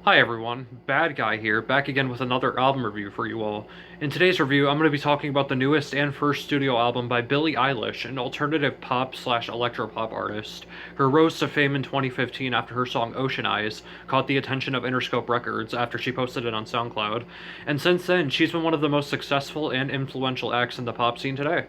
Hi everyone, Bad Guy here, back again with another album review for you all. In today's review, I'm going to be talking about the newest and first studio album by Billie Eilish, an alternative pop slash electropop artist. Her rose to fame in 2015 after her song Ocean Eyes caught the attention of Interscope Records after she posted it on SoundCloud, and since then, she's been one of the most successful and influential acts in the pop scene today.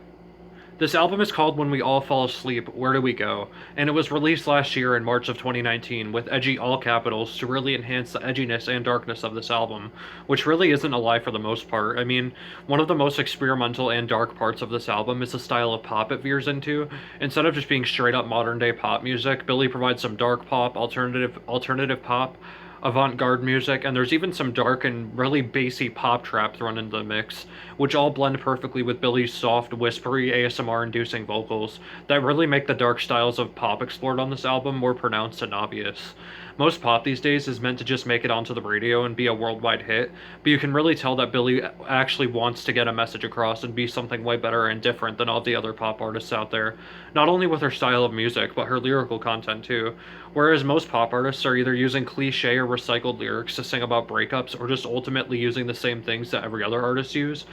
This album is called When We All Fall Asleep, Where Do We Go? And it was released last year in March of 2019 with edgy all capitals to really enhance the edginess and darkness of this album, which really isn't a lie for the most part. I mean, one of the most experimental and dark parts of this album is the style of pop it veers into. Instead of just being straight up modern day pop music, Billy provides some dark pop, alternative pop, avant-garde music, and there's even some dark and really bassy pop trap thrown into the mix, which all blend perfectly with Billy's soft, whispery, ASMR-inducing vocals that really make the dark styles of pop explored on this album more pronounced and obvious. Most pop these days is meant to just make it onto the radio and be a worldwide hit, but you can really tell that Billy actually wants to get a message across and be something way better and different than all the other pop artists out there, not only with her style of music, but her lyrical content too. Whereas most pop artists are either using cliche or recycled lyrics to sing about breakups or just ultimately using the same things that every other artist use,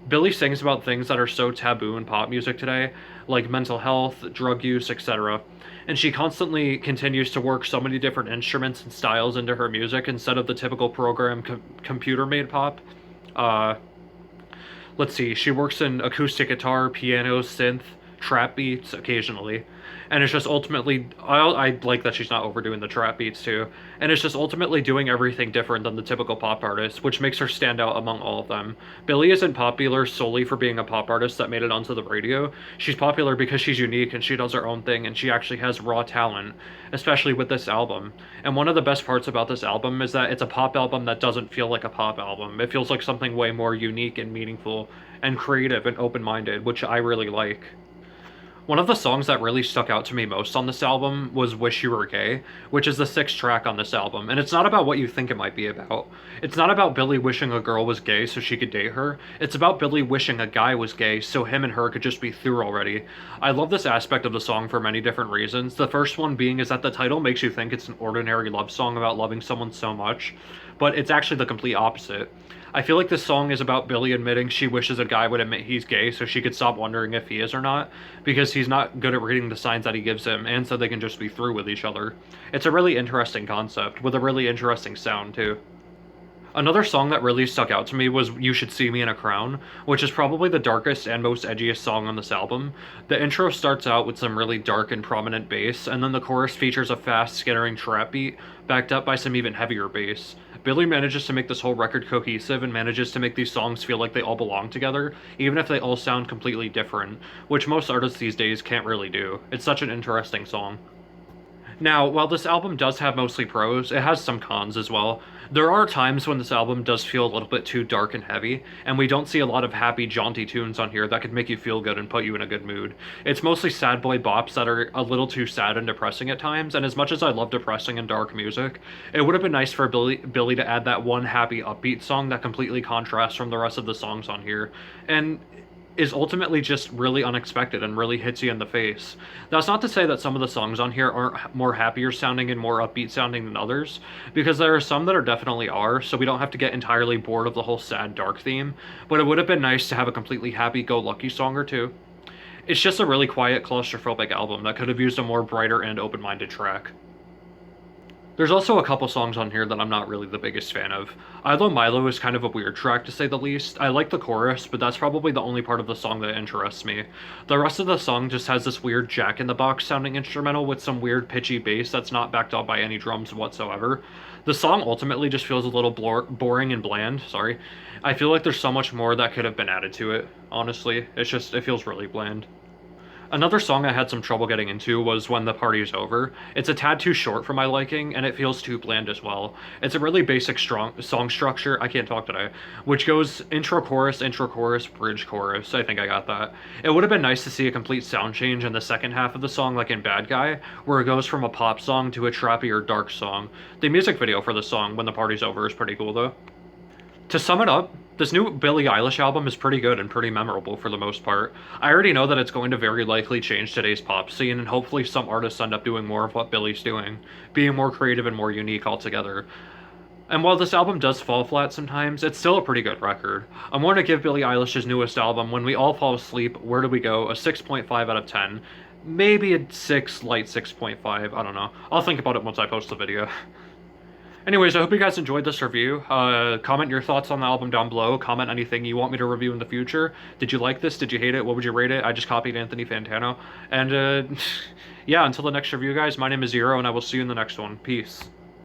Billie sings about things that are so taboo in pop music today, like mental health, drug use, etc. And she constantly continues to work so many different instruments and styles into her music instead of the typical computer made pop. Uh, let's see, she works in acoustic guitar, piano, synth, trap beats occasionally. And it's just ultimately, I like that she's not overdoing the trap beats too. And it's just ultimately doing everything different than the typical pop artist, which makes her stand out among all of them. Billie isn't popular solely for being a pop artist that made it onto the radio. She's popular because she's unique and she does her own thing and she actually has raw talent, especially with this album. And one of the best parts about this album is that it's a pop album that doesn't feel like a pop album. It feels like something way more unique and meaningful and creative and open-minded, which I really like. One of the songs that really stuck out to me most on this album was Wish You Were Gay, which is the sixth track on this album, and it's not about what you think it might be about. It's not about Billie wishing a girl was gay so she could date her, it's about Billie wishing a guy was gay so him and her could just be through already. I love this aspect of the song for many different reasons, the first one being is that the title makes you think it's an ordinary love song about loving someone so much, but it's actually the complete opposite. I feel like this song is about Billie admitting she wishes a guy would admit he's gay so she could stop wondering if he is or not, because he's not good at reading the signs that he gives him, and so they can just be through with each other. It's a really interesting concept, with a really interesting sound, too. Another song that really stuck out to me was You Should See Me in a Crown, which is probably the darkest and most edgiest song on this album. The intro starts out with some really dark and prominent bass, and then the chorus features a fast, skittering trap beat, backed up by some even heavier bass. Billie manages to make this whole record cohesive and manages to make these songs feel like they all belong together, even if they all sound completely different, which most artists these days can't really do. It's such an interesting song. Now, while this album does have mostly pros, it has some cons as well. There are times when this album does feel a little bit too dark and heavy, and we don't see a lot of happy, jaunty tunes on here that could make you feel good and put you in a good mood. It's mostly sad boy bops that are a little too sad and depressing at times, and as much as I love depressing and dark music, it would have been nice for Billie to add that one happy, upbeat song that completely contrasts from the rest of the songs on here. And is ultimately just really unexpected and really hits you in the face. That's not to say that some of the songs on here aren't more happier sounding and more upbeat sounding than others, because there are some that are definitely are, so we don't have to get entirely bored of the whole sad dark theme, but it would have been nice to have a completely happy-go-lucky song or two. It's just a really quiet, claustrophobic album that could have used a more brighter and open-minded track. There's also a couple songs on here that I'm not really the biggest fan of. Milo is kind of a weird track to say the least. I like the chorus, but that's probably the only part of the song that interests me. The rest of the song just has this weird jack-in-the-box sounding instrumental with some weird pitchy bass that's not backed up by any drums whatsoever. The song ultimately just feels a little boring and bland, sorry. I feel like there's so much more that could have been added to it, honestly. It feels really bland. Another song I had some trouble getting into was When the Party's Over. It's a tad too short for my liking, and it feels too bland as well. It's a really basic song structure, I can't talk today, which goes intro, chorus, bridge, chorus. I think I got that. It would have been nice to see a complete sound change in the second half of the song like in Bad Guy, where it goes from a pop song to a trappy or dark song. The music video for the song, When the Party's Over, is pretty cool though. To sum it up, this new Billie Eilish album is pretty good and pretty memorable for the most part. I already know that it's going to very likely change today's pop scene, and hopefully some artists end up doing more of what Billie's doing, being more creative and more unique altogether. And while this album does fall flat sometimes, it's still a pretty good record. I'm going to give Billie Eilish's newest album, When We All Fall Asleep, Where Do We Go, a 6.5 out of 10. Maybe a 6, light 6.5, I don't know. I'll think about it once I post the video. Anyways, I hope you guys enjoyed this review. Comment your thoughts on the album down below. Comment anything you want me to review in the future. Did you like this? Did you hate it? What would you rate it? I just copied Anthony Fantano. And, yeah, until the next review, guys, my name is Zero, and I will see you in the next one. Peace.